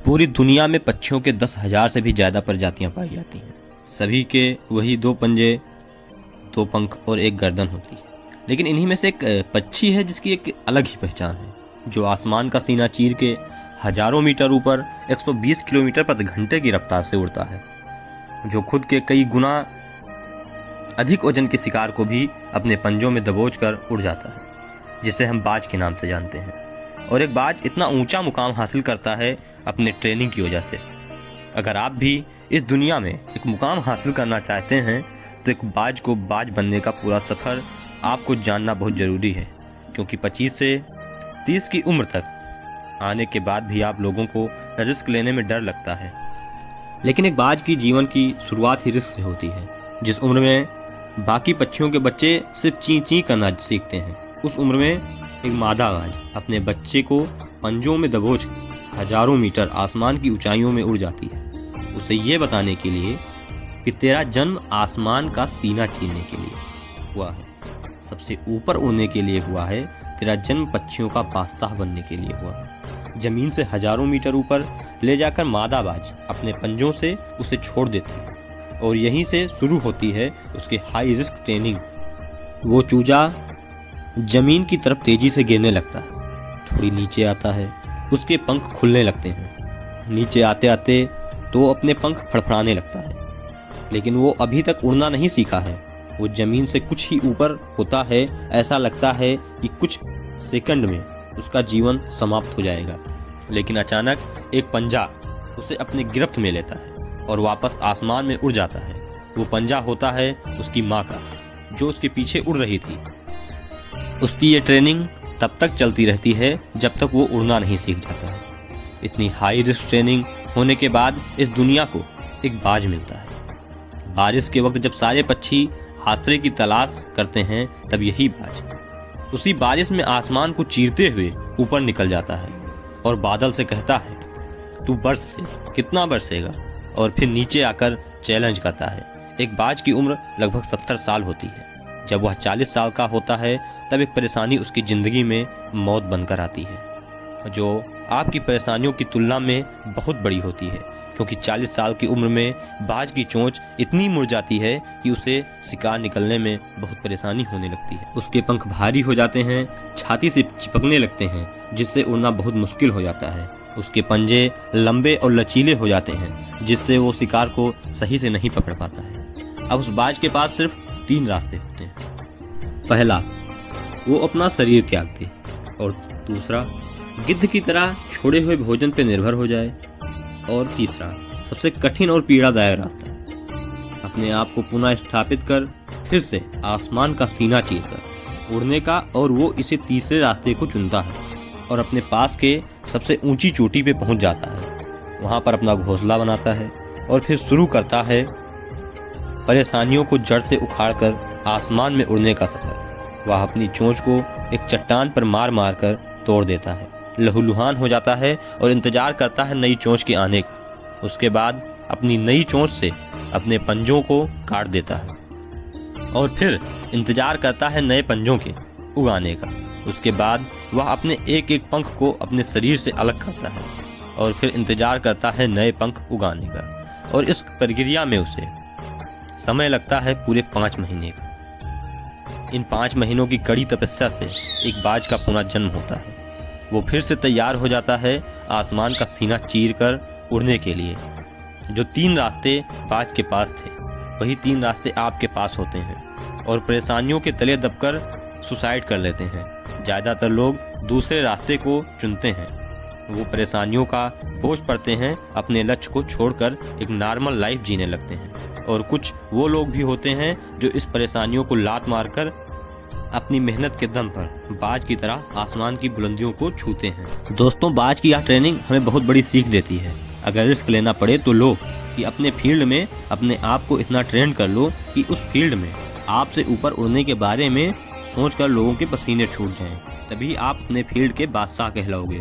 पूरी दुनिया में पक्षियों के 10,000 से भी ज़्यादा प्रजातियां पाई जाती हैं। सभी के वही 2 पंजे, 2 पंख और 1 गर्दन होती है। लेकिन इन्हीं में से एक पक्षी है जिसकी एक अलग ही पहचान है, जो आसमान का सीना चीर के हजारों मीटर ऊपर 120 किलोमीटर प्रति घंटे की रफ्तार से उड़ता है, जो खुद के कई गुना अधिक वजन के शिकार को भी अपने पंजों में दबोचकर उड़ जाता है, जिसे हम बाज के नाम से जानते हैं। और एक बाज इतना ऊंचा मुकाम हासिल करता है अपने ट्रेनिंग की वजह से। अगर आप भी इस दुनिया में एक मुकाम हासिल करना चाहते हैं तो एक बाज को बाज बनने का पूरा सफ़र आपको जानना बहुत ज़रूरी है, क्योंकि 25 से 30 की उम्र तक आने के बाद भी आप लोगों को रिस्क लेने में डर लगता है। लेकिन एक बाज की जीवन की शुरुआत ही रिस्क से होती है। जिस उम्र में बाकी पक्षियों के बच्चे सिर्फ ची ची करना सीखते हैं, उस उम्र में एक मादा बाज अपने बच्चे को पंजों में दबोच हजारों मीटर आसमान की ऊंचाइयों में उड़ जाती है, उसे ये बताने के लिए कि तेरा जन्म आसमान का सीना चीरने के लिए हुआ है, सबसे ऊपर उड़ने के लिए हुआ है। तेरा जन्म पक्षियों का बादशाह बनने के लिए हुआ है। जमीन से हजारों मीटर ऊपर ले जाकर मादा बाज अपने पंजों से उसे छोड़ देती है और यहीं से शुरू होती है उसकी हाई रिस्क ट्रेनिंग। वो चूजा जमीन की तरफ तेजी से गिरने लगता है, थोड़ी नीचे आता है, उसके पंख खुलने लगते हैं। नीचे आते आते तो अपने पंख फड़फड़ाने लगता है, लेकिन वो अभी तक उड़ना नहीं सीखा है। वो जमीन से कुछ ही ऊपर होता है, ऐसा लगता है कि कुछ सेकंड में उसका जीवन समाप्त हो जाएगा। लेकिन अचानक एक पंजा उसे अपनी गिरफ्त में लेता है और वापस आसमान में उड़ जाता है। वो पंजा होता है उसकी माँ का, जो उसके पीछे उड़ रही थी। उसकी ये ट्रेनिंग तब तक चलती रहती है जब तक वो उड़ना नहीं सीख जाता है। इतनी हाई रिस्क ट्रेनिंग होने के बाद इस दुनिया को एक बाज मिलता है। बारिश के वक्त जब सारे पक्षी आश्रय की तलाश करते हैं, तब यही बाज उसी बारिश में आसमान को चीरते हुए ऊपर निकल जाता है और बादल से कहता है, तू बरस ले, कितना बरसेगा, और फिर नीचे आकर चैलेंज करता है। एक बाज की उम्र लगभग 70 साल होती है। जब वह 40 साल का होता है तब एक परेशानी उसकी ज़िंदगी में मौत बनकर आती है, जो आपकी परेशानियों की तुलना में बहुत बड़ी होती है, क्योंकि 40 साल की उम्र में बाज की चोंच इतनी मुड़ जाती है कि उसे शिकार निकलने में बहुत परेशानी होने लगती है। उसके पंख भारी हो जाते हैं, छाती से चिपकने लगते हैं, जिससे उड़ना बहुत मुश्किल हो जाता है। उसके पंजे लंबे और लचीले हो जाते हैं, जिससे वो शिकार को सही से नहीं पकड़ पाता है। अब उस बाज के पास सिर्फ 3 रास्ते होते हैं। पहला, वो अपना शरीर त्याग दे, और दूसरा, गिद्ध की तरह छोड़े हुए भोजन पर निर्भर हो जाए, और तीसरा, सबसे कठिन और पीड़ादायक रास्ता, अपने आप को पुनः स्थापित कर फिर से आसमान का सीना चीरकर उड़ने का। और वो इसे तीसरे रास्ते को चुनता है और अपने पास के सबसे ऊंची चोटी पे पहुंच जाता है। वहां पर अपना घोंसला बनाता है और फिर शुरू करता है परेशानियों को जड़ से उखाड़कर आसमान में उड़ने का सफर। वह अपनी चोंच को एक चट्टान पर मार मार कर तोड़ देता है, लहूलुहान हो जाता है और इंतजार करता है नई चोंच के आने का। उसके बाद अपनी नई चोंच से अपने पंजों को काट देता है और फिर इंतजार करता है नए पंजों के उगाने का। उसके बाद वह अपने एक एक पंख को अपने शरीर से अलग करता है और फिर इंतजार करता है नए पंख उगाने का। और इस प्रक्रिया में उसे समय लगता है पूरे 5 महीने का। इन 5 महीनों की कड़ी तपस्या से एक बाज का पुनः जन्म होता है। वो फिर से तैयार हो जाता है आसमान का सीना चीर कर उड़ने के लिए। जो 3 रास्ते बाज के पास थे, वही 3 रास्ते आपके पास होते हैं, और परेशानियों के तले दबकर सुसाइड कर लेते हैं। ज़्यादातर लोग दूसरे रास्ते को चुनते हैं। वो परेशानियों का बोझ पड़ते हैं, अपने लक्ष्य को छोड़कर एक नॉर्मल लाइफ जीने लगते हैं। और कुछ वो लोग भी होते हैं जो इस परेशानियों को लात मारकर अपनी मेहनत के दम पर बाज की तरह आसमान की बुलंदियों को छूते हैं। दोस्तों, बाज की यह ट्रेनिंग हमें बहुत बड़ी सीख देती है। अगर रिस्क लेना पड़े तो लो, कि अपने फील्ड में अपने आप को इतना ट्रेन कर लो कि उस फील्ड में आपसे ऊपर उड़ने के बारे में सोचकर लोगों के पसीने छूट जाएं। तभी आप अपने फील्ड के बादशाह कहलाओगे।